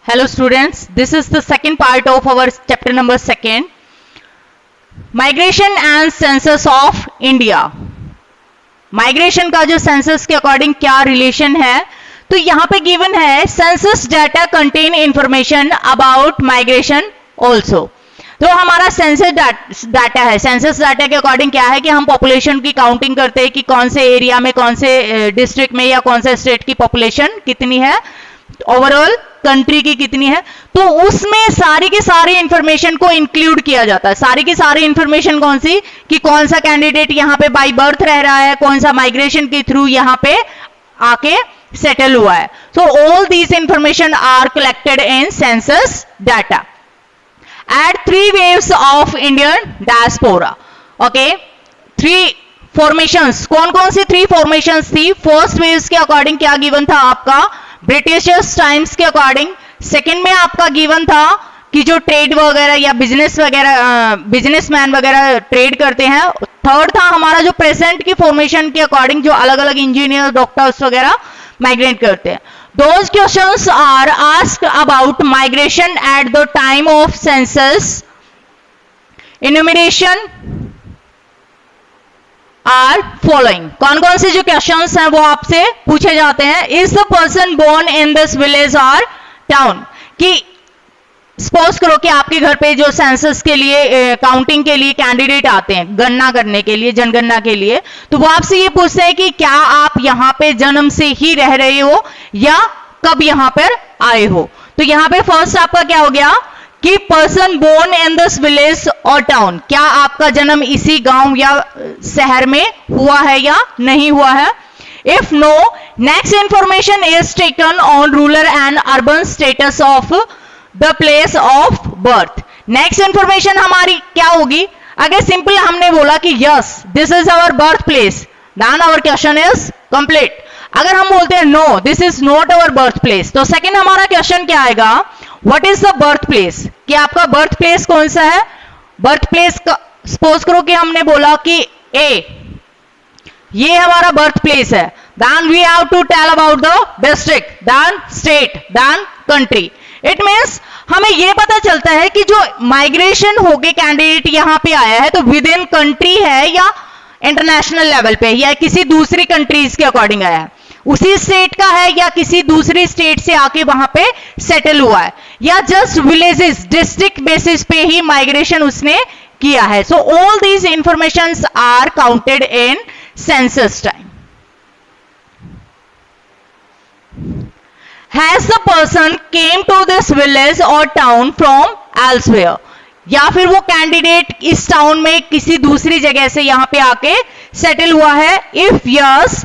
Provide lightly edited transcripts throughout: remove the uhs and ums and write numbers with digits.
Hello students, this is the second part of our chapter number 2, Migration and Census of India. Migration का जो census के according क्या relation है, तो यहाँ पे given है census data contain information about migration also. तो हमारा सेंसस डाटा है, सेंसस डाटा के अकॉर्डिंग क्या है कि हम पॉपुलेशन की काउंटिंग करते हैं कि कौन से एरिया में, कौन से डिस्ट्रिक्ट में या कौन से स्टेट की पॉपुलेशन कितनी है, ओवरऑल कंट्री की कितनी है। तो उसमें सारी की सारी इंफॉर्मेशन को इंक्लूड किया जाता है। सारी की सारी इंफॉर्मेशन कौन सी, कि कौन सा कैंडिडेट यहाँ पे बाय बर्थ रह रहा है, कौन सा माइग्रेशन के थ्रू यहाँ पे आके सेटल हुआ है। So all these information are collected in census data at 3 waves of Indian diaspora. Okay, 3 formations. कौन कौन सी 3 formations थी? फर्स्ट वेव्स के अकॉर्डिंग क्या गिवन था आपका, ब्रिटिशर्स टाइम्स के अकॉर्डिंग। सेकंड में आपका गिवन था कि जो ट्रेड वगैरह या बिजनेस वगैरह, बिजनेसमैन वगैरह ट्रेड करते हैं। थर्ड था हमारा जो प्रेजेंट की फॉर्मेशन के अकॉर्डिंग जो अलग अलग इंजीनियर, डॉक्टर्स वगैरह माइग्रेट करते हैं। Those questions are asked about migration at the time of census. Enumeration are following. कौन कौन से जो questions हैं वो आपसे पूछे जाते हैं। Is the person born in this village or town? कि सपोज करो कि आपके घर पे जो सेंसस के लिए, काउंटिंग के लिए कैंडिडेट आते हैं, गणना करने के लिए, जनगणना के लिए, तो वो आपसे ये पूछते हैं कि क्या आप यहाँ पे जन्म से ही रह रहे हो या कब यहाँ पर आए हो। तो यहाँ पे फर्स्ट आपका क्या हो गया कि person born in this village और टाउन, क्या आपका जन्म इसी गांव या शहर में हुआ है या नहीं हुआ है। If no, next information is taken on rural and urban status of the place of birth. Next information हमारी क्या होगी, अगर सिंपल हमने बोला कि yes this is our birth place, then our question is complete. अगर हम बोलते हैं no this is not our birth place, तो सेकंड हमारा क्वेश्चन क्या आएगा, what is the birth place, कि आपका बर्थ प्लेस कौन सा है। बर्थ प्लेस का सपोज करो कि हमने बोला कि ए, ये हमारा बर्थ प्लेस है, then we have to tell about the district, then state, then country. It means हमें यह पता चलता है कि जो माइग्रेशन होके कैंडिडेट यहाँ पे आया है तो विद इन कंट्री है या इंटरनेशनल लेवल पे या किसी दूसरी कंट्रीज के अकॉर्डिंग आया है, उसी स्टेट का है या किसी दूसरी स्टेट से आके वहां पे सेटल हुआ है, या जस्ट विलेजेस डिस्ट्रिक्ट बेसिस पे ही माइग्रेशन उसने किया है। So all these informations are counted in census time. Has the person came to this village or town from elsewhere? या फिर वो कैंडिडेट इस टाउन में किसी दूसरी जगह से यहाँ पे आके सेटल हुआ है। If yes,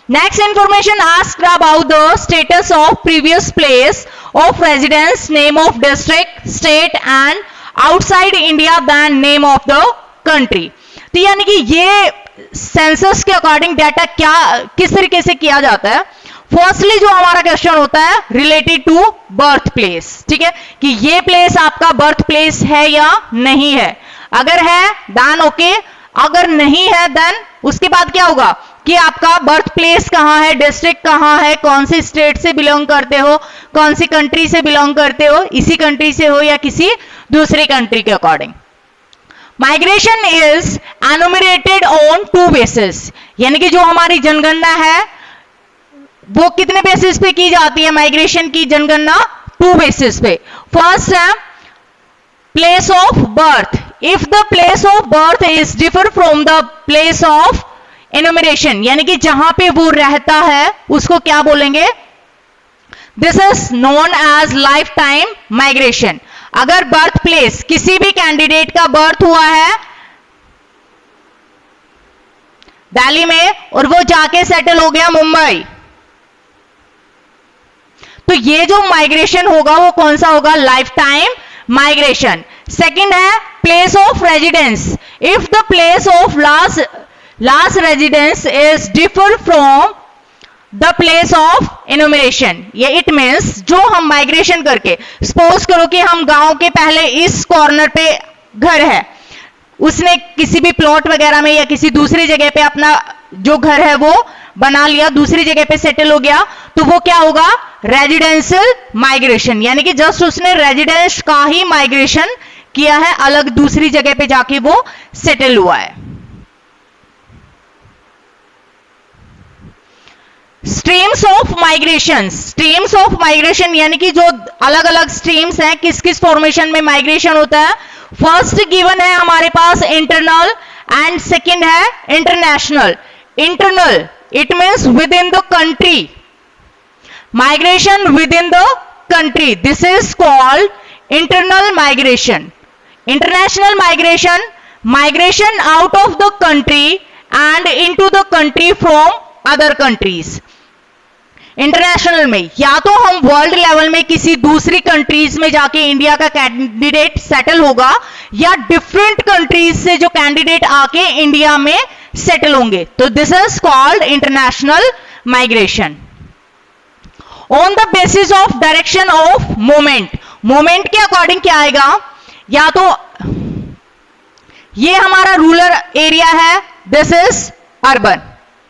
next information asked about the status of previous place of residence, name of district, state and outside India than name of the country. तो यानी कि ये सेंसस के अकॉर्डिंग डाटा क्या किस तरीके से किया जाता है। फर्स्टली जो हमारा क्वेश्चन होता है रिलेटेड टू बर्थ प्लेस, ठीक है, कि ये प्लेस आपका बर्थ प्लेस है या नहीं है। अगर है देन ओके, अगर नहीं है देन उसके बाद क्या होगा कि आपका बर्थ प्लेस कहाँ है, डिस्ट्रिक्ट कहाँ है, कौन सी स्टेट से बिलोंग करते हो, कौन सी कंट्री से बिलोंग करते हो, इसी कंट्री से हो या किसी दूसरी कंट्री के according. Migration is enumerated on 2 basis, यानी कि जो हमारी जनगणना है वो कितने बेसिस पे की जाती है, माइग्रेशन की जनगणना 2 बेसिस पे। फर्स्ट है place of birth, if the place of birth is differ from the place of enumeration, यानी कि जहां पे वो रहता है उसको क्या बोलेंगे, this is known as life time migration. अगर बर्थ प्लेस किसी भी कैंडिडेट का बर्थ हुआ है दिल्ली में और वो जाके सेटल हो गया मुंबई, तो ये जो माइग्रेशन होगा वो कौन सा होगा, लाइफ टाइम माइग्रेशन। सेकंड है place of residence, if the place of last residence is differ from the place of enumeration, ये इट मीन्स जो हम माइग्रेशन करके, सपोज करो कि हम गांव के पहले इस कॉर्नर पे घर है, उसने किसी भी प्लॉट वगैरह में या किसी दूसरी जगह पे अपना जो घर है वो बना लिया, दूसरी जगह पे सेटल हो गया, तो वो क्या होगा, रेजिडेंशियल माइग्रेशन, यानी कि जस्ट उसने रेजिडेंस का ही माइग्रेशन किया है, अलग दूसरी जगह पे जाके वो सेटल हुआ है। Streams of migration, streams of migration यानी कि जो अलग अलग स्ट्रीम्स हैं, किस किस फॉर्मेशन में माइग्रेशन होता है। फर्स्ट गिवन है हमारे पास इंटरनल एंड सेकंड है international. Internal it means with in the country, migration with in the country, this is called internal migration. International migration, migration out of the country and into the country from other countries. International में या तो हम world level में किसी दूसरी countries में जाके India का कैंडिडेट सेटल होगा, या डिफरेंट कंट्रीज से जो कैंडिडेट आके इंडिया में सेटल होंगे, तो this is called international migration. On the basis of direction of movement, movement के अकॉर्डिंग क्या आएगा, या तो ये हमारा रूरल एरिया है, दिस इज अर्बन,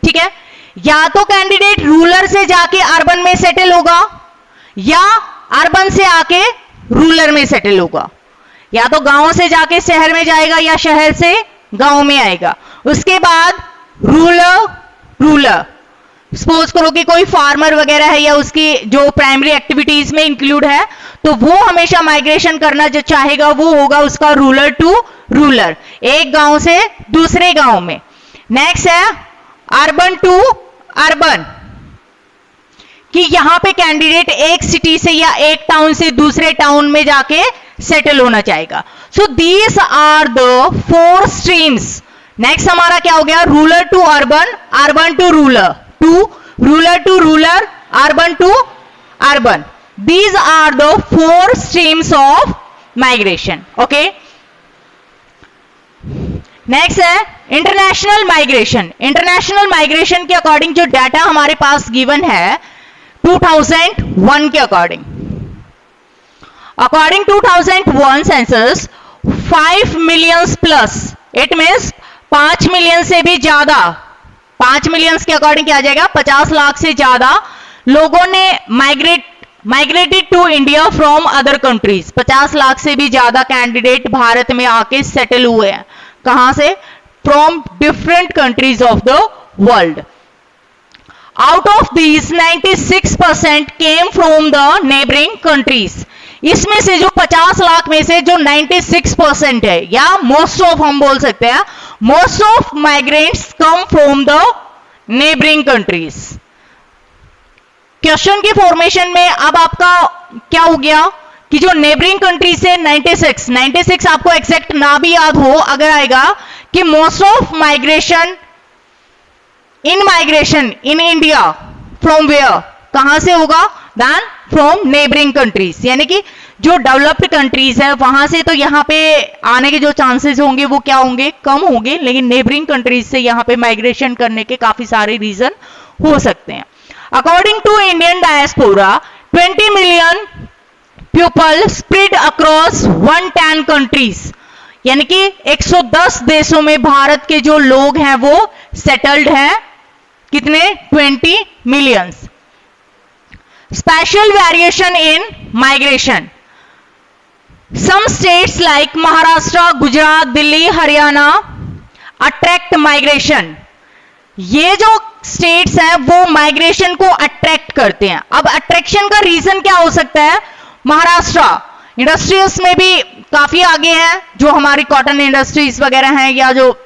ठीक है, या तो कैंडिडेट रूरल से जाके अर्बन में सेटल होगा, या अर्बन से आके रूरल में सेटल होगा, या तो गांव से जाके शहर में जाएगा, या शहर से गांव में आएगा। उसके बाद रूरल सपोज करो कि कोई फार्मर वगैरह है, या उसकी जो प्राइमरी एक्टिविटीज में इंक्लूड है, तो वो हमेशा माइग्रेशन करना जो चाहेगा वो होगा उसका रूरल टू रूरल, एक गांव से दूसरे गांव में। नेक्स्ट है अर्बन टू अर्बन, कि यहां पे कैंडिडेट एक सिटी से या एक टाउन से दूसरे टाउन में जाके सेटल होना चाहेगा। So these are the 4 streams. Next हमारा क्या हो गया, rural to urban, urban to rural, rural to rural, urban to urban. These are the 4 streams of migration. Okay. Next है इंटरनेशनल माइग्रेशन। इंटरनेशनल माइग्रेशन के according जो data हमारे पास given है 2001 के according, according 2001 census 5 millions plus, it means 5 million से भी ज्यादा, 5 मिलियंस के अकॉर्डिंग क्या आ जाएगा, 50 लाख से ज्यादा लोगों ने migrated to India from other countries. 50 lakh से भी ज्यादा कैंडिडेट भारत में आके सेटल हुए हैं, कहां से, from different countries of the world. Out of these 96% came from the neighbouring countries. इसमें से जो 50 लाख में से जो 96% है, या मोस्ट ऑफ हम बोल सकते हैं, most of migrants come from the neighbouring countries. Question के फॉर्मेशन में अब आपका क्या हो गया कि जो नेबरिंग कंट्री से 96 आपको एग्जैक्ट ना भी याद हो, अगर आएगा कि most of migration in India from where, कहां से होगा, देन फ्रॉम नेबरिंग कंट्रीज, यानी कि जो डेवलप्ड कंट्रीज है वहां से तो यहां पे आने के जो चांसेस होंगे वो क्या होंगे, कम होंगे, लेकिन नेबरिंग कंट्रीज से यहां पे माइग्रेशन करने के काफी सारे रीजन हो सकते हैं। According to Indian diaspora, 20 million people spread across 110 countries, यानी कि 110 देशों में भारत के जो लोग हैं वो सेटल्ड हैं, कितने, 20 millions. Special variation in migration, some states like Maharashtra, Gujarat, Delhi, Haryana attract migration. ये जो स्टेट्स हैं वो माइग्रेशन को अट्रैक्ट करते हैं। अब अट्रैक्शन का रीजन क्या हो सकता है, महाराष्ट्र इंडस्ट्रीज में भी काफी आगे है, जो हमारी कॉटन इंडस्ट्रीज वगैरह हैं, या जो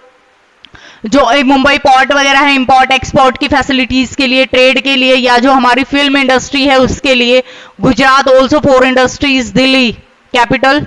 मुंबई पोर्ट वगैरह है, इंपोर्ट एक्सपोर्ट की फैसिलिटीज के लिए, ट्रेड के लिए, या जो हमारी फिल्म इंडस्ट्री है उसके लिए। Gujarat also for industries, Delhi capital,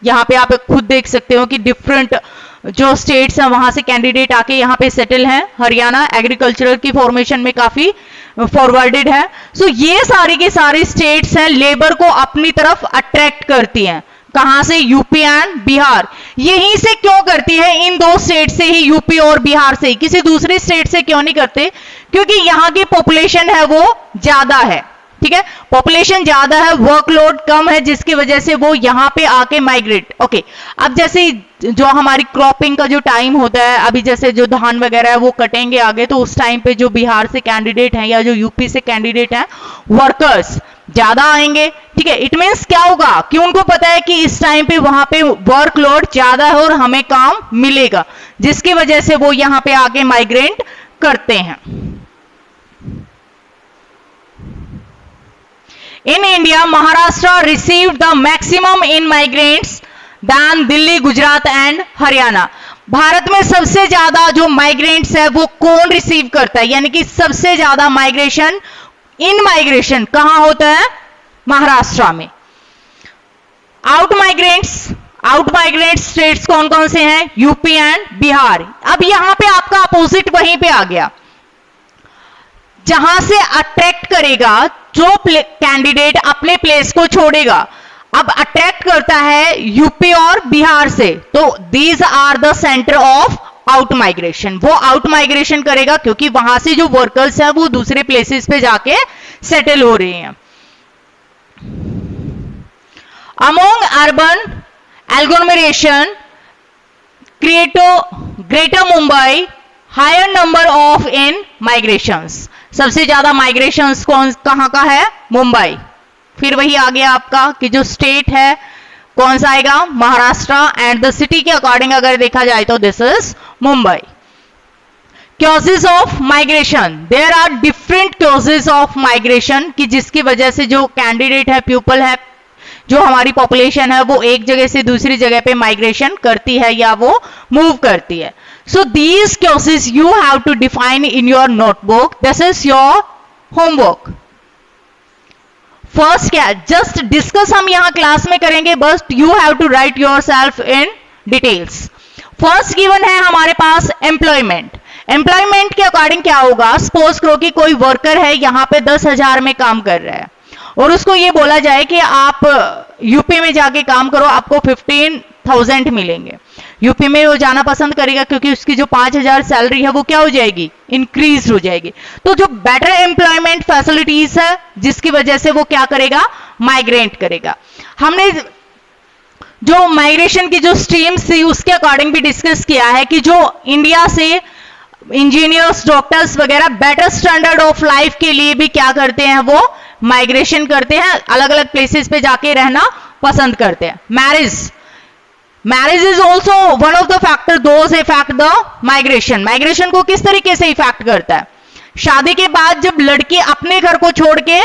यहाँ पे आप खुद देख सकते हो कि डिफरेंट जो स्टेट्स हैं वहां से कैंडिडेट आके यहाँ पे सेटल हैं। हरियाणा एग्रीकल्चरल की फॉर्मेशन में काफी फॉरवर्डेड है। सो ये सारी के सारी स्टेट्स हैं, लेबर को अपनी तरफ अट्रैक्ट करती हैं, कहां से, यूपी एंड बिहार। यहीं से क्यों करती है, इन 2 स्टेट से ही, यूपी और बिहार से ही, किसी दूसरे स्टेट से क्यों नहीं करते, क्योंकि यहाँ की पॉपुलेशन है वो ज्यादा है, ठीक है, पॉपुलेशन ज्यादा है, वर्कलोड कम है, जिसकी वजह से वो यहाँ पे आके माइग्रेट। ओके, अब जैसे जो हमारी क्रॉपिंग का जो टाइम होता है, अभी जैसे जो धान वगैरह है वो कटेंगे आगे, तो उस टाइम पे जो बिहार से कैंडिडेट हैं या जो यूपी से कैंडिडेट हैं, वर्कर्स ज्यादा आएंगे। ठीक है, इट मीन्स क्या होगा कि उनको पता है कि इस टाइम पे वहां पे वर्कलोड ज्यादा है और हमें काम मिलेगा, जिसकी वजह से वो यहाँ पे आके माइग्रेट करते हैं। In India, Maharashtra received the maximum in migrants than Delhi, Gujarat and Haryana. Bharat में सबसे ज्यादा जो माइग्रेंट्स है वो कौन रिसीव करता है, यानी कि सबसे ज्यादा माइग्रेशन, इन माइग्रेशन कहां होता है? महाराष्ट्र में। आउट माइग्रेंट स्टेट्स कौन कौन से हैं? UP and Bihar. अब यहां पे आपका अपोजिट वहीं पे आ गया, जहां से अट्रैक्ट करेगा, जो कैंडिडेट अपने प्लेस को छोड़ेगा। अब अट्रैक्ट करता है यूपी और बिहार से, तो these are the centre of out migration. वो आउट माइग्रेशन करेगा क्योंकि वहां से जो वर्कर्स हैं वो दूसरे प्लेसेस पे जाके सेटल हो रहे हैं। Among urban agglomeration greater Mumbai higher number of in migrations. सबसे ज्यादा माइग्रेशंस कहां का है? मुंबई। फिर वही आ गया आपका कि जो स्टेट है कौन सा आएगा? महाराष्ट्र। एंड द सिटी के अकॉर्डिंग अगर देखा जाए तो this is Mumbai. Causes of migration, there are different causes of migration, कि जिसकी वजह से जो कैंडिडेट है, पीपल है, जो हमारी पॉपुलेशन है वो एक जगह से दूसरी जगह पे माइग्रेशन करती है या वो मूव करती है। So these causes you have to define in your notebook. This is your homework. First क्या, just discuss हम यहाँ क्लास में करेंगे, बस you have to write yourself in details. First given है हमारे पास employment. Employment के अकॉर्डिंग क्या होगा? सपोज करो कि कोई वर्कर है यहाँ पे 10,000 में काम कर रहा है और उसको ये बोला जाए कि आप यूपी में जाके काम करो, आपको 15,000 मिलेंगे। यूपी में वो जाना पसंद करेगा क्योंकि उसकी जो 5,000 सैलरी है वो क्या हो जाएगी? इंक्रीज हो जाएगी। तो जो बेटर एम्प्लॉयमेंट फैसिलिटीज है जिसकी वजह से वो क्या करेगा? माइग्रेट करेगा। हमने जो माइग्रेशन की जो स्ट्रीम्स थी उसके अकॉर्डिंग भी डिस्कस किया है कि जो इंडिया से इंजीनियर्स, डॉक्टर्स वगैरह बेटर स्टैंडर्ड ऑफ लाइफ के लिए भी क्या करते हैं? वो माइग्रेशन करते हैं, अलग अलग प्लेसेस पे जाके रहना पसंद करते हैं। Marriage is also one of the factor those effect the migration. Migration को किस तरीके से इफेक्ट करता है? शादी के बाद जब लड़की अपने घर को छोड़ के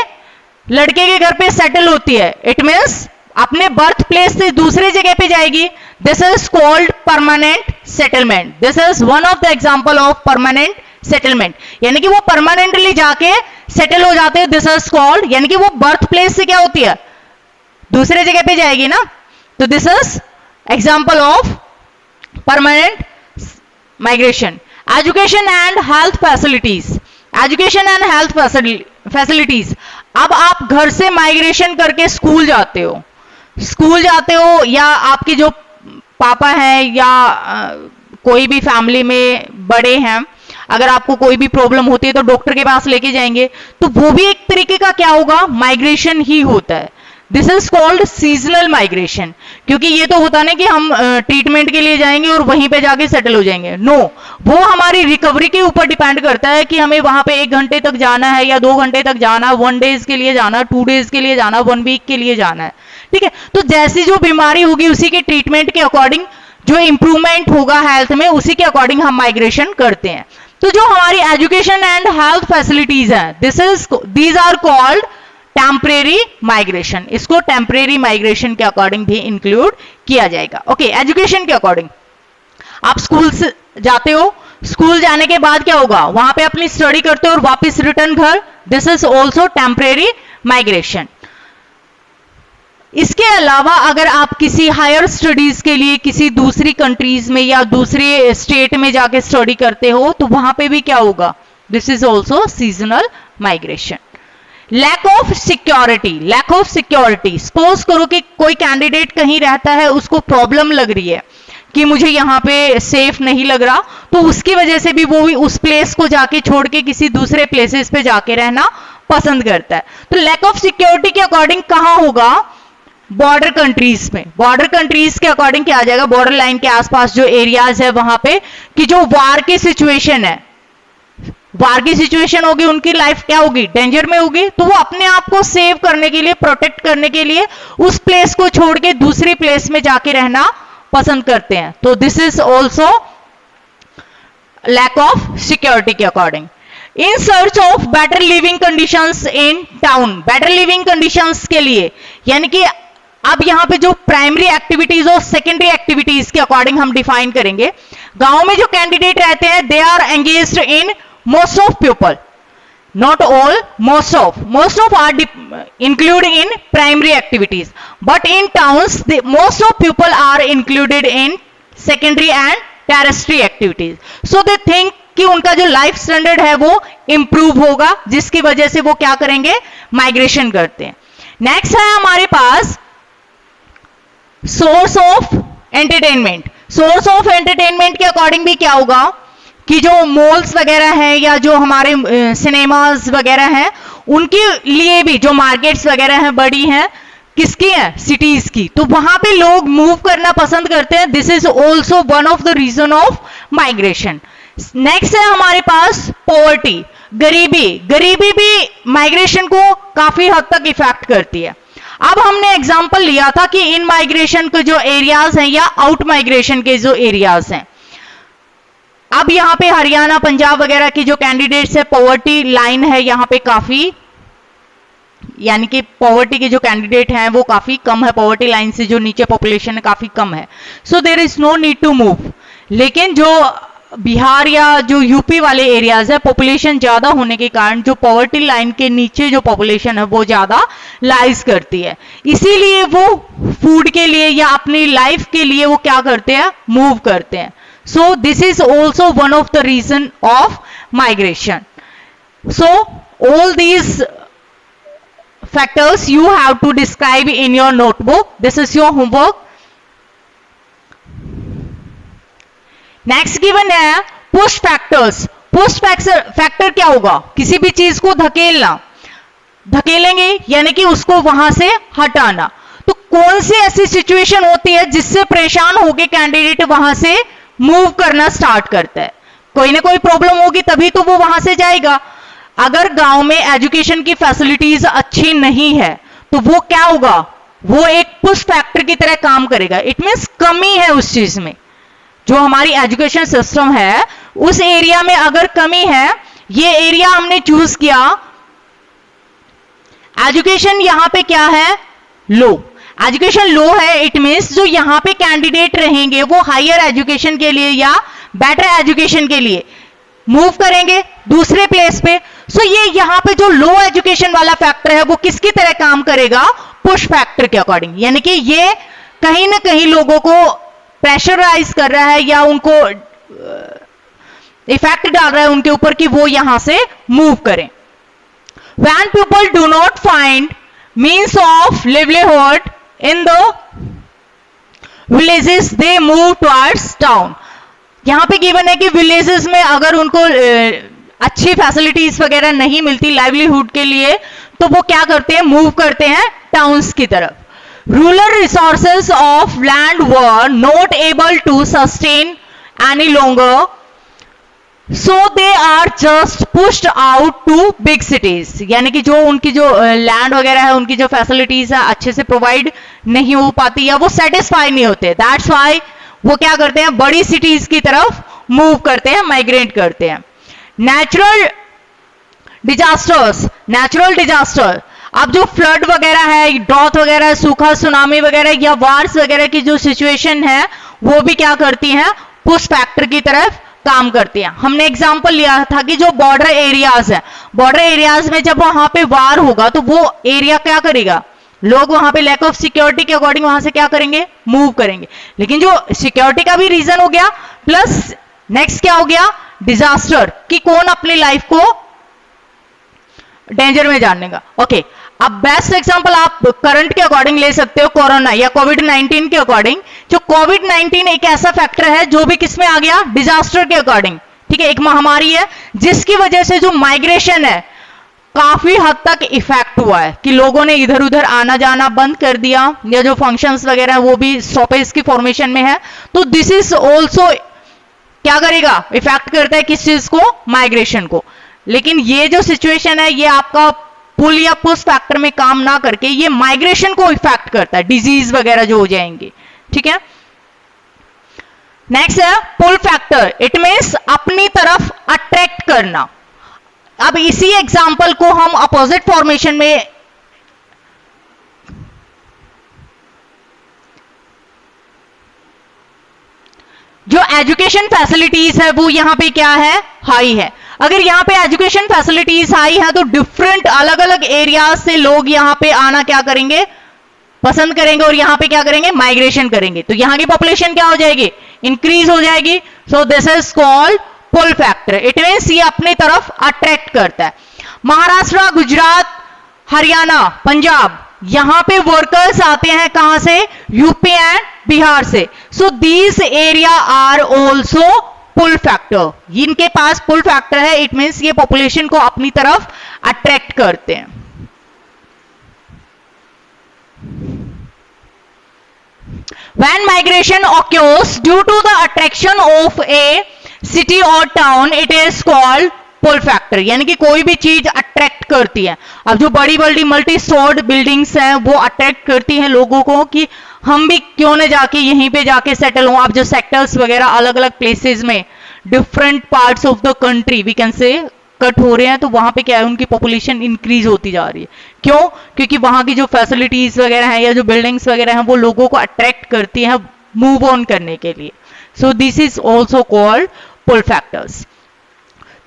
लड़के के घर पे सेटल होती है, इट मीन्स अपने बर्थ प्लेस से दूसरे जगह पे जाएगी। This is called permanent settlement. This is one of the example of permanent settlement, यानी कि वो परमानेंटली जाके सेटल हो जाते हैं। दिस इज कॉल्ड, यानी कि वो बर्थ प्लेस से क्या होती है? दूसरे जगह पे जाएगी ना। तो this is example of permanent migration. Education and health facilities, education and health facilities. अब आप घर से माइग्रेशन करके स्कूल जाते हो या आपके जो पापा हैं या कोई भी फैमिली में बड़े हैं, अगर आपको कोई भी प्रॉब्लम होती है तो डॉक्टर के पास लेके जाएंगे, तो वो भी एक तरीके का क्या होगा? माइग्रेशन ही होता है। This is called seasonal migration, क्योंकि ये तो होता नहीं कि हम ट्रीटमेंट के लिए जाएंगे और वहीं पे जाके सेटल हो जाएंगे। नो, वो हमारी रिकवरी के ऊपर डिपेंड करता है कि हमें वहां पे 1 घंटे तक जाना है या 2 घंटे तक जाना, 1 डेज के लिए जाना, 2 डेज के लिए जाना, 1 वीक के लिए जाना है। ठीक है, तो जैसी जो बीमारी होगी उसी के ट्रीटमेंट के अकॉर्डिंग जो इंप्रूवमेंट होगा हेल्थ में, उसी के अकॉर्डिंग हम माइग्रेशन करते हैं। तो जो हमारी एजुकेशन एंड हेल्थ फैसिलिटीज हैं, these are called temporary migration. इसको टेम्परेरी माइग्रेशन के अकॉर्डिंग भी इंक्लूड किया जाएगा। ओके, एजुकेशन के अकॉर्डिंग आप स्कूल से जाते हो, स्कूल जाने के बाद क्या होगा? वहां पे अपनी स्टडी करते हो और वापस रिटर्न घर। This is also temporary migration. इसके अलावा अगर आप किसी हायर स्टडीज के लिए किसी दूसरी कंट्रीज में या दूसरे स्टेट में जाके स्टडी करते हो तो वहां पे भी क्या होगा? This is also seasonal migration. Lack of security, suppose करो कि कोई कैंडिडेट कहीं रहता है, उसको प्रॉब्लम लग रही है कि मुझे यहाँ पे सेफ नहीं लग रहा, तो उसकी वजह से भी वो भी उस प्लेस को जाके छोड़ के किसी दूसरे प्लेसेस पे जाके रहना पसंद करता है। तो लैक ऑफ सिक्योरिटी के अकॉर्डिंग कहां होगा? बॉर्डर कंट्रीज में। बॉर्डर कंट्रीज के अकॉर्डिंग क्या आ जाएगा? बॉर्डर लाइन के आसपास जो एरियाज है वहां पे कि जो वार की सिचुएशन है, वार की सिचुएशन होगी, उनकी लाइफ क्या होगी? डेंजर में होगी। तो वो अपने आप को सेव करने के लिए, प्रोटेक्ट करने के लिए उस प्लेस को छोड़ के दूसरी प्लेस में जाके रहना पसंद करते हैं। तो this is also lack of security के according. In search of better living conditions in town. Better living conditions के लिए, यानी कि अब यहां पे जो प्राइमरी एक्टिविटीज और सेकेंडरी एक्टिविटीज के अकॉर्डिंग हम डिफाइन करेंगे। गांव में जो कैंडिडेट रहते हैं, they are engaged in most of people, not all, most of are included in primary activities, but in towns most of people are included in secondary and tertiary activities. So they think कि उनका जो life standard है वो improve होगा, जिसकी वजह से वो क्या करेंगे? माइग्रेशन करते हैं। नेक्स्ट है हमारे पास source of entertainment. Source of entertainment के अकॉर्डिंग भी क्या होगा कि जो मॉल्स वगैरह हैं या जो हमारे सिनेमाज वगैरह हैं, उनके लिए भी जो मार्केट्स वगैरह हैं बड़ी हैं, किसकी है? सिटीज की। तो वहां पे लोग मूव करना पसंद करते हैं। This is also one of the reason of migration. Next है हमारे पास पॉवर्टी, गरीबी। गरीबी भी माइग्रेशन को काफी हद तक इफेक्ट करती है। अब हमने एग्जांपल लिया था कि इन माइग्रेशन के जो एरियाज हैं या आउट माइग्रेशन के जो एरियाज हैं। अब यहां पे हरियाणा, पंजाब वगैरह की जो कैंडिडेट्स है, पॉवर्टी लाइन है यहां पे काफी, यानी कि पॉवर्टी के जो कैंडिडेट हैं वो काफी कम है। पॉवर्टी लाइन से जो नीचे पॉपुलेशन है काफी कम है। So there is no need to move. लेकिन जो बिहार या जो यूपी वाले एरियाज है, पॉपुलेशन ज्यादा होने के कारण जो पॉवर्टी लाइन के नीचे जो पॉपुलेशन है वो ज्यादा लाइज करती है, इसीलिए वो फूड के लिए या अपनी लाइफ के लिए वो क्या करते हैं? मूव करते हैं। So this is also one of the reason of migration. So all these factors you have to describe in your notebook. This is your homework. Next given है push factors. Push factor क्या होगा? किसी भी चीज को धकेलना, धकेलेंगे यानी कि उसको वहां से हटाना। तो कौन सी ऐसी सिचुएशन होती है जिससे परेशान होकर कैंडिडेट वहां से मूव करना स्टार्ट करता है? कोई ना कोई प्रॉब्लम होगी तभी तो वो वहां से जाएगा। अगर गांव में एजुकेशन की फैसिलिटीज अच्छी नहीं है तो वो क्या होगा? वो एक पुश फैक्टर की तरह काम करेगा। इट मींस कमी है उस चीज में। जो हमारी एजुकेशन सिस्टम है उस एरिया में अगर कमी है, ये एरिया हमने चूज किया, एजुकेशन यहां पे क्या है? लो। एजुकेशन लो है, इट मींस जो यहां पे कैंडिडेट रहेंगे वो हायर एजुकेशन के लिए या बेटर एजुकेशन के लिए मूव करेंगे दूसरे प्लेस पे। सो ये यहां पे जो लो एजुकेशन वाला फैक्टर है वो किसकी तरह काम करेगा? पुश फैक्टर के अकॉर्डिंग। यानी कि ये कहीं ना कहीं लोगों को प्रेशराइज कर रहा है या उनको इफेक्ट डाल रहा है उनके ऊपर कि वो यहां से मूव करें। When people do not find means of livelihood in the villages, they move towards town. यहां पे गिवन है कि विलेजेस में अगर उनको अच्छी फैसिलिटीज वगैरह नहीं मिलती लाइवलीहुड के लिए, तो वो क्या करते हैं? मूव करते हैं टाउन्स की तरफ। Rural resources of land were not able to sustain any longer, so they are just pushed out to big cities. यानी कि जो उनकी जो लैंड वगैरह है, उनकी जो फैसिलिटीज है अच्छे से प्रोवाइड नहीं हो पाती या वो सेटिस्फाई नहीं होते, दैट्स वाई वो क्या करते हैं? बड़ी सिटीज की तरफ मूव करते हैं, माइग्रेट करते हैं। नेचुरल डिजास्टर्स, नेचुरल डिजास्टर, अब जो फ्लड वगैरह है, ड्रॉथ वगैरह है, सूखा, सुनामी वगैरह या वार्स वगैरह की जो सिचुएशन है वो भी क्या करती हैं? पुश फैक्टर की तरफ काम करती हैं। हमने एग्जांपल लिया था कि जो बॉर्डर एरियाज है, बॉर्डर एरियाज में जब वहां पे वार होगा तो वो एरिया क्या करेगा? लोग वहां पे लैक ऑफ सिक्योरिटी के अकॉर्डिंग वहां से क्या करेंगे? मूव करेंगे। लेकिन जो सिक्योरिटी का भी रीजन हो गया, प्लस नेक्स्ट क्या हो गया? डिजास्टर, कि कौन अपनी लाइफ को डेंजर में जानेगा। ओके, अब बेस्ट एग्जांपल आप करंट के अकॉर्डिंग ले सकते हो, कोरोना या कोविड-19 के अकॉर्डिंग। जो कोविड-19 एक ऐसा फैक्टर है जो भी किसमें आ गया? डिजास्टर के अकॉर्डिंग। ठीक है, एक महामारी है जिसकी वजह से जो माइग्रेशन है काफी हद तक इफेक्ट हुआ है कि लोगों ने इधर उधर आना जाना बंद कर दिया, या जो फंक्शंस वगैरह वो भी स्टॉपेज की फॉर्मेशन में है। तो दिस इज ऑल्सो क्या करेगा, इफेक्ट करता है किस चीज को, माइग्रेशन को। लेकिन ये जो सिचुएशन है ये आपका पुल या पुश फैक्टर में काम ना करके ये माइग्रेशन को इफेक्ट करता है, डिजीज वगैरह जो हो जाएंगे। ठीक है, नेक्स्ट है पुल फैक्टर। इट मींस अपनी तरफ अट्रैक्ट करना। अब इसी एग्जाम्पल को हम अपोजिट फॉर्मेशन में जो एजुकेशन फैसिलिटीज है वो यहां पे क्या है, हाई है। अगर यहां पे एजुकेशन फैसिलिटीज हाई है तो डिफरेंट अलग अलग एरियाज से लोग यहां पे आना क्या करेंगे, पसंद करेंगे, और यहां पे क्या करेंगे, माइग्रेशन करेंगे। तो यहां की पॉपुलेशन क्या हो जाएगी, इंक्रीज हो जाएगी। So this is called pull factor. It means ये अपनी तरफ अट्रैक्ट करता है। महाराष्ट्र, गुजरात, हरियाणा, पंजाब, यहां पे वर्कर्स आते हैं कहां से, यूपी एंड बिहार से। So these area are also pull factor. इनके पास पुल फैक्टर है, इट मींस ये पॉपुलेशन को अपनी तरफ अट्रैक्ट करते हैं। When migration occurs due to the attraction of a city or town, it is called pull factor. यानी कि कोई भी चीज अट्रैक्ट करती है। अब जो बड़ी बड़ी मल्टी स्टोर्ड बिल्डिंग्स हैं वो अट्रैक्ट करती हैं लोगों को कि हम भी क्यों न जाके यहीं पे जाके सेटल हों। अब जो सेक्टर्स वगैरह अलग अलग प्लेसेस में different parts of the country we can say cut हो रहे हैं, तो वहां पे क्या है, उनकी पॉपुलेशन इंक्रीज होती जा रही है। क्यों, क्योंकि वहां की जो फैसिलिटीज वगैरह हैं या जो बिल्डिंग्स वगैरह हैं वो लोगों को अट्रैक्ट करती हैं मूव ऑन करने के लिए। So this is also called pull factors.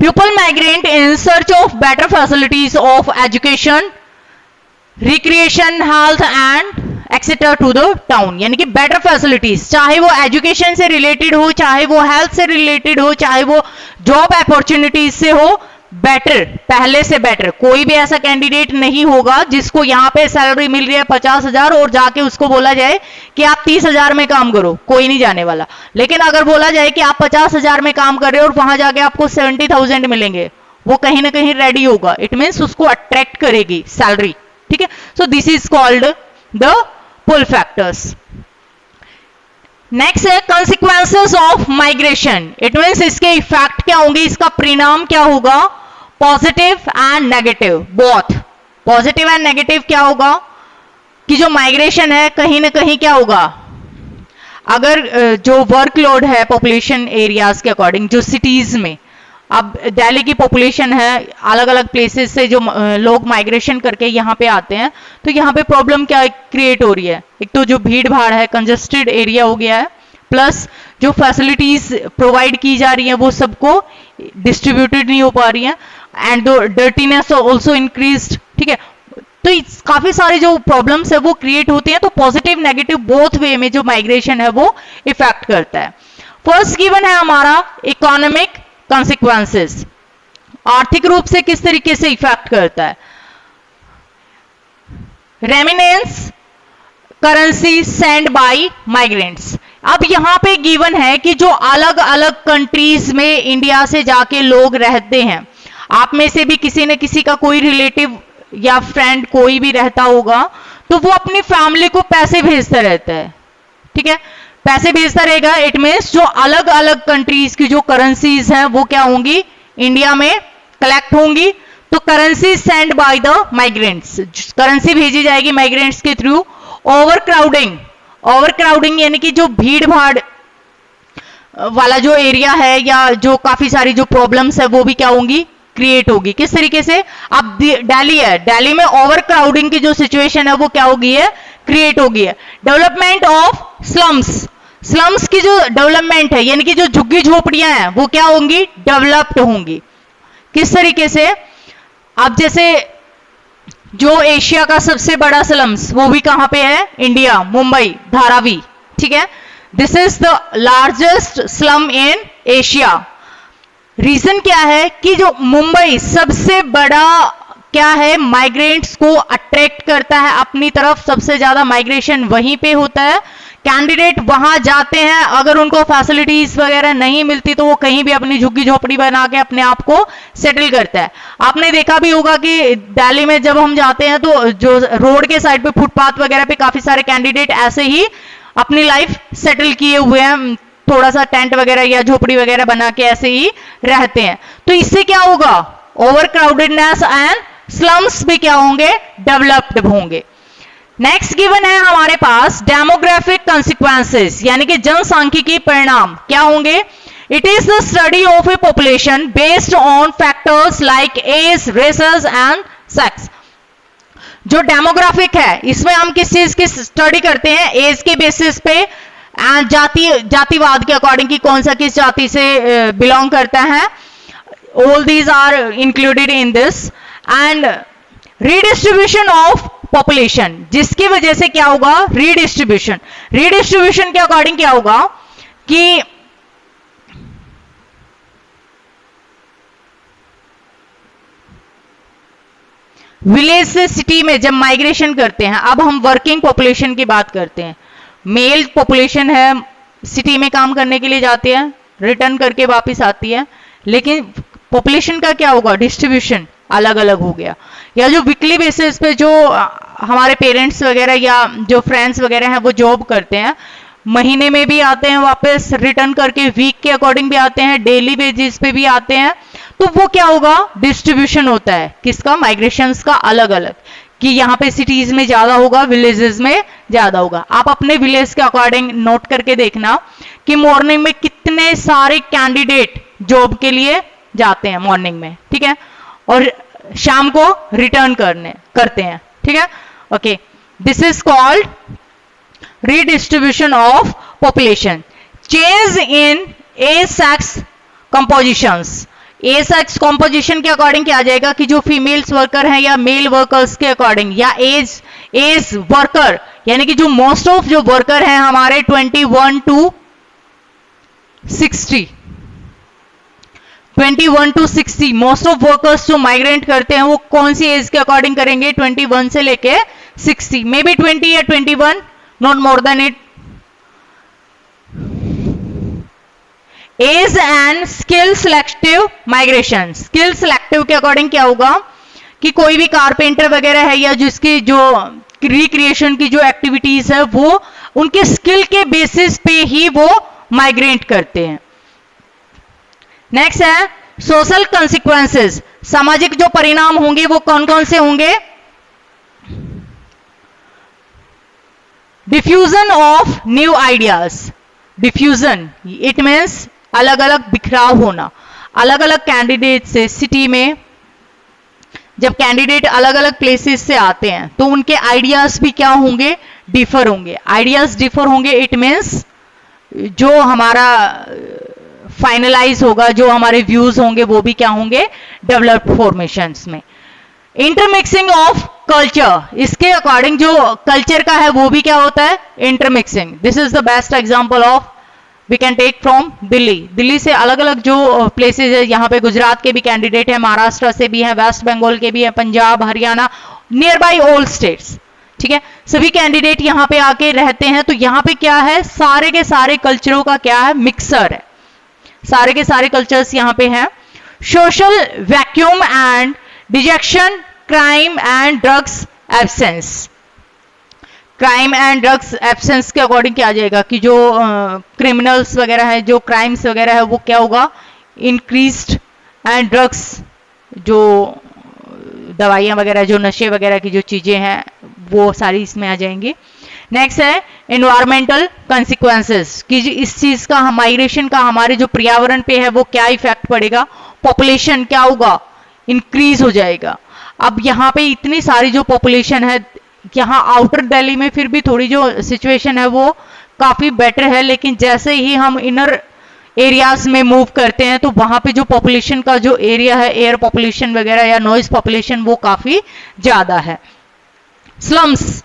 People migrate in search of better facilities of education, recreation, health and etc. to the town। यानी कि better facilities, चाहे वो education से related हो, चाहे वो health से related हो, चाहे वो job opportunities से हो, बेटर, पहले से बेटर। कोई भी ऐसा कैंडिडेट नहीं होगा जिसको यहाँ पे सैलरी मिल रही है 50,000 और जाके उसको बोला जाए कि आप 30,000 में काम करो, कोई नहीं जाने वाला। लेकिन अगर बोला जाए कि आप 50,000 में काम कर रहे हो और वहां जाके आपको 70,000 मिलेंगे, वो कहीं ना कहीं रेडी होगा। इट मीन्स उसको अट्रैक्ट करेगी सैलरी। ठीक है, so this is called the pull factors. Next है consequences of migration. It means इसके इफेक्ट क्या होंगे, इसका परिणाम क्या होगा, positive and negative both. Positive and negative क्या होगा कि जो माइग्रेशन है कहीं ना कहीं क्या होगा, अगर जो वर्कलोड है पॉपुलेशन एरियाज के अकॉर्डिंग, जो सिटीज में, अब दिल्ली की पॉपुलेशन है, अलग अलग प्लेसेस से जो लोग माइग्रेशन करके यहाँ पे आते हैं, तो यहाँ पे प्रॉब्लम क्या क्रिएट हो रही है, एक तो जो भीड़ भाड़ है, कंजस्टेड एरिया हो गया है, प्लस जो फैसिलिटीज प्रोवाइड की जा रही है वो सबको डिस्ट्रीब्यूटेड नहीं हो पा रही है, and the dirtiness also increased. ठीक है, तो काफी सारे जो प्रॉब्लम्स है वो क्रिएट होते हैं। तो पॉजिटिव नेगेटिव बोथ वे में जो माइग्रेशन है वो इफेक्ट करता है। फर्स्ट गिवन है हमारा इकोनॉमिक कॉन्सिक्वेंसेस, आर्थिक रूप से किस तरीके से इफेक्ट करता है। Remittance currency send by migrants. अब यहां पे गिवन है कि जो अलग अलग कंट्रीज में इंडिया से जाके लोग रहते हैं, आप में से भी किसी न किसी का कोई रिलेटिव या फ्रेंड कोई भी रहता होगा, तो वो अपनी फैमिली को पैसे भेजता रहता है। ठीक है, पैसे भेजता रहेगा। इट मीन्स जो अलग अलग कंट्रीज की जो करेंसीज हैं वो क्या होंगी, इंडिया में कलेक्ट होंगी। तो currency send by the migrants, currency भेजी जाएगी माइग्रेंट्स के through. Over crowding, over crowding यानी कि जो भीड़ भाड़ वाला जो एरिया है या जो काफी सारी जो प्रॉब्लम्स है वो भी क्या होंगी, क्रिएट होगी। किस तरीके से, अब दिल्ली है, दिल्ली में ओवर क्राउडिंग की जो सिचुएशन है वो क्या होगी है, क्रिएट होगी है। डेवलपमेंट ऑफ स्लम्स, स्लम्स की जो डेवलपमेंट है यानी कि जो झुग्गी झोपड़ियां हैं वो क्या होंगी, डेवलप्ड होंगी। किस तरीके से, अब जैसे जो एशिया का सबसे बड़ा स्लम्स वो भी कहां पे है, इंडिया, मुंबई, धारावी। ठीक है, this is the largest slum in Asia. Reason क्या है कि जो मुंबई सबसे बड़ा क्या है, माइग्रेंट्स को अट्रैक्ट करता है अपनी तरफ, सबसे ज्यादा माइग्रेशन वहीं पे होता है। कैंडिडेट वहां जाते हैं, अगर उनको फैसिलिटीज वगैरह नहीं मिलती तो वो कहीं भी अपनी झुग्गी झोपड़ी बना के अपने आप को सेटल करता है। आपने देखा भी होगा कि दिल्ली में जब हम जाते हैं तो जो रोड के साइड पे फुटपाथ वगैरह पे काफी सारे कैंडिडेट ऐसे ही अपनी लाइफ सेटल किए हुए हैं, थोड़ा सा टेंट वगैरह या झोपड़ी वगैरह बना के ऐसे ही रहते हैं। तो इससे क्या होगा, ओवर क्राउडेडनेस एंड स्लम्स भी क्या होंगे, डेवलप्ड होंगे। नेक्स्ट गिवन है हमारे पास डेमोग्राफिक कंसिक्वेंसेस, यानी कि जनसांख्यिकी परिणाम क्या होंगे। It is the study of a population based on factors like age, races and sex. जो डेमोग्राफिक है इसमें हम किस चीज की स्टडी करते हैं, एज के बेसिस पे एंड जातिवाद के अकॉर्डिंग कि कौन सा किस जाति से बिलोंग करता है। All these are included in this. And redistribution of population, जिसकी वजह से क्या होगा, रीडिस्ट्रीब्यूशन के अकॉर्डिंग क्या होगा कि विलेज से सिटी में जब माइग्रेशन करते हैं, अब हम वर्किंग पॉपुलेशन की बात करते हैं, मेल पॉपुलेशन है, सिटी में काम करने के लिए जाती है, रिटर्न करके वापस आती है, लेकिन पॉपुलेशन का क्या होगा, डिस्ट्रीब्यूशन अलग अलग हो गया। या जो वीकली बेसिस पे जो हमारे पेरेंट्स वगैरह या जो फ्रेंड्स वगैरह हैं वो जॉब करते हैं, महीने में भी आते हैं वापस रिटर्न करके, वीक के अकॉर्डिंग भी आते हैं, डेली बेसिस पे भी आते हैं, तो वो क्या होगा, डिस्ट्रीब्यूशन होता है किसका, माइग्रेशंस का अलग अलग, कि यहाँ पे सिटीज में ज्यादा होगा, विलेजेस में ज्यादा होगा। आप अपने विलेज के अकॉर्डिंग नोट करके देखना कि मॉर्निंग में कितने सारे कैंडिडेट जॉब के लिए जाते हैं मॉर्निंग में, ठीक है, और शाम को रिटर्न करते हैं, ठीक है। Okay, this is called redistribution of population. Change in age sex compositions, a sex composition के अकॉर्डिंग क्या आ जाएगा कि जो फीमेल्स वर्कर हैं या मेल वर्कर्स के अकॉर्डिंग, या एज वर्कर, यानी कि जो मोस्ट ऑफ जो वर्कर हैं हमारे 21 to 60 मोस्ट ऑफ वर्कर्स जो माइग्रेट करते हैं वो कौन सी एज के अकॉर्डिंग करेंगे, 21 से लेके 60, मे बी 20 या 21, not more than it. Age and skill selective migration, skill selective के अकॉर्डिंग क्या होगा कि कोई भी कारपेंटर वगैरह है या जिसकी जो रिक्रिएशन की जो एक्टिविटीज है वो उनके स्किल के बेसिस पे ही वो माइग्रेट करते हैं। नेक्स्ट है सोशल कंसिक्वेंसेस, सामाजिक जो परिणाम होंगे वो कौन कौन से होंगे। Diffusion of new ideas, diffusion it means अलग अलग बिखराव होना, अलग अलग कैंडिडेट से सिटी में जब कैंडिडेट अलग अलग प्लेसेस से आते हैं तो उनके आइडियाज भी क्या होंगे, डिफर होंगे। आइडियाज डिफर होंगे इट मीन्स जो हमारा फाइनलाइज होगा, जो हमारे व्यूज होंगे वो भी क्या होंगे, डेवलप्ड फॉर्मेशंस में। इंटरमिक्सिंग ऑफ कल्चर, इसके अकॉर्डिंग जो कल्चर का है वो भी क्या होता है, intermixing. This is the best example of we can take from Delhi. Delhi से अलग अलग जो प्लेसेस है, यहाँ पे गुजरात के भी कैंडिडेट है, महाराष्ट्र से भी है, वेस्ट बंगाल के भी है, Punjab, Haryana, near by all states, ठीक है, सभी कैंडिडेट यहाँ पे आके रहते हैं। तो यहाँ पे क्या है, सारे के सारे कल्चरों का क्या है, मिक्सर है, सारे के सारे कल्चर्स यहाँ पे हैं। Social vacuum and detection, crime and drugs absence, crime and drugs absence के अकॉर्डिंग क्या आ जाएगा कि जो क्रिमिनल्स वगैरह है, जो क्राइम्स वगैरह है वो क्या होगा, इंक्रीज्ड, एंड ड्रग्स जो दवाइयाँ वगैरह, जो नशे वगैरह की जो चीजें हैं वो सारी इसमें आ जाएंगी। नेक्स्ट है एनवायरमेंटल कंसिक्वेंसेस, कि इस चीज का, माइग्रेशन का हमारे जो पर्यावरण पे है वो क्या इफेक्ट पड़ेगा, पॉपुलेशन क्या होगा, इंक्रीज हो जाएगा। अब यहाँ पे इतनी सारी जो पॉपुलेशन है, यहाँ आउटर दिल्ली में फिर भी थोड़ी जो सिचुएशन है वो काफी बेटर है, लेकिन जैसे ही हम इनर एरियाज में मूव करते हैं तो वहां पे जो पॉपुलेशन का जो एरिया है, एयर पॉपुलेशन वगैरह या नॉइज पॉपुलेशन वो काफी ज्यादा है। स्लम्स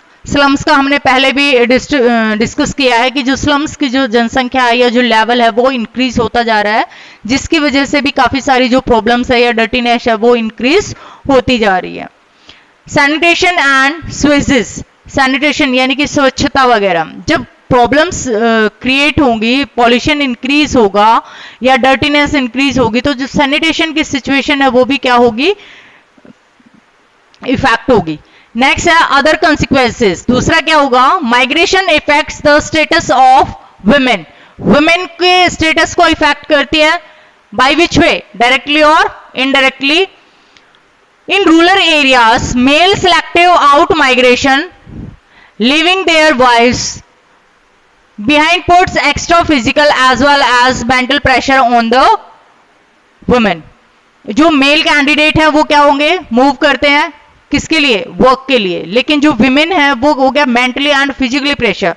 का हमने पहले भी डिस्कस किया है कि जो स्लम्स की जो जनसंख्या है या जो लेवल है वो इंक्रीज होता जा रहा है, जिसकी वजह से भी काफी सारी जो प्रॉब्लम्स है या डर्टीनेस है वो इंक्रीज होती जा रही है। सैनिटेशन एंड स्वेजेस, सैनिटेशन यानी कि स्वच्छता वगैरह, जब प्रॉब्लम्स क्रिएट होंगी, पॉल्यूशन इंक्रीज होगा या डर्टीनेस इंक्रीज होगी, तो जो सैनिटेशन की सिचुएशन है वो भी क्या होगी, इफेक्ट होगी। नेक्स्ट है अदर कंसिक्वेंसेस। दूसरा क्या होगा, migration effects the status of women. Women के स्टेटस को इफेक्ट करती है, बाय विच वे, डायरेक्टली और indirectly. In rural areas male selective out migration leaving their wives behind puts extra physical as well as mental pressure on the women। जो male candidate है वो क्या होंगे, move करते हैं किसके लिए, वर्क के लिए, लेकिन जो विमेन है वो हो गया मेंटली एंड फिजिकली प्रेशर।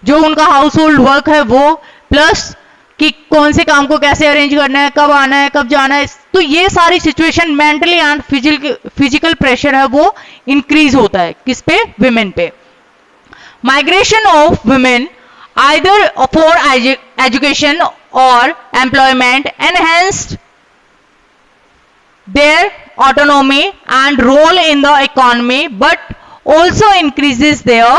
जो उनका हाउस होल्ड वर्क है वो, प्लस कि कौन से काम को कैसे अरेंज करना है, कब आना है, कब जाना है, तो ये सारी situation mentally and physical pressure है वो इंक्रीज होता है किस पे, विमेन पे। Migration of women either for education or employment enhanced their autonomy and role in the economy, but also increases their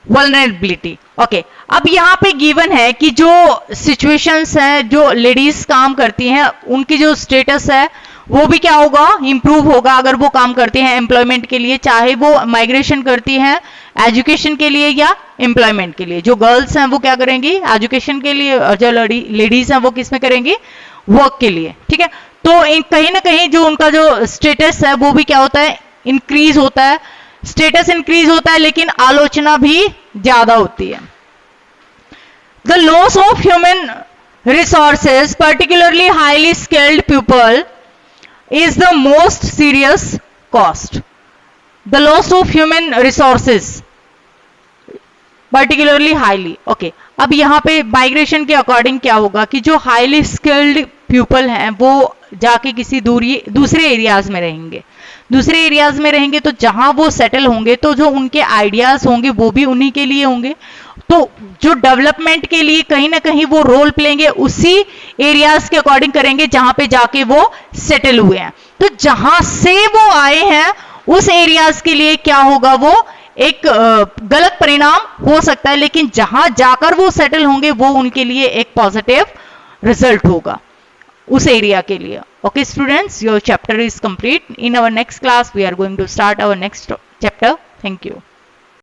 vulnerability। Okay, अब यहाँ पे गिवन है कि जो सिचुएशंस हैं, जो लेडीज काम करती हैं, उनकी जो स्टेटस है वो भी क्या होगा, इंप्रूव होगा अगर वो काम करती हैं एम्प्लॉयमेंट के लिए, चाहे वो माइग्रेशन करती हैं एजुकेशन के लिए या एम्प्लॉयमेंट के लिए। जो गर्ल्स हैं वो क्या करेंगी, एजुकेशन के लिए, और जो लेडीज हैं वो किस में करेंगी, वर्क के लिए। ठीक है, तो कहीं ना कहीं जो उनका जो स्टेटस है वो भी क्या होता है, इंक्रीज होता है। स्टेटस इंक्रीज होता है लेकिन आलोचना भी ज्यादा होती है। The loss of human resources particularly highly skilled people is the most serious cost। the loss of human resources particularly highly। okay, अब यहाँ पे माइग्रेशन के अकॉर्डिंग क्या होगा कि जो हाईली स्किल्ड पीपल हैं वो जाके किसी दूसरे एरियाज में रहेंगे। दूसरे एरियाज में रहेंगे तो जहां वो सेटल होंगे तो जो उनके आइडियाज होंगे वो भी उन्हीं के लिए होंगे, तो जो डेवलपमेंट के लिए कहीं ना कहीं वो रोल प्लेंगे उसी एरियाज के अकॉर्डिंग करेंगे जहां पे जाके वो सेटल हुए हैं। तो जहां से वो आए हैं उस एरियाज के लिए क्या होगा, वो एक गलत परिणाम हो सकता है, लेकिन जहां जाकर वो सेटल होंगे वो उनके लिए एक पॉजिटिव रिजल्ट होगा उस एरिया के लिए। Okay students, your chapter is complete. In our next class we are going to start our next chapter. Thank you.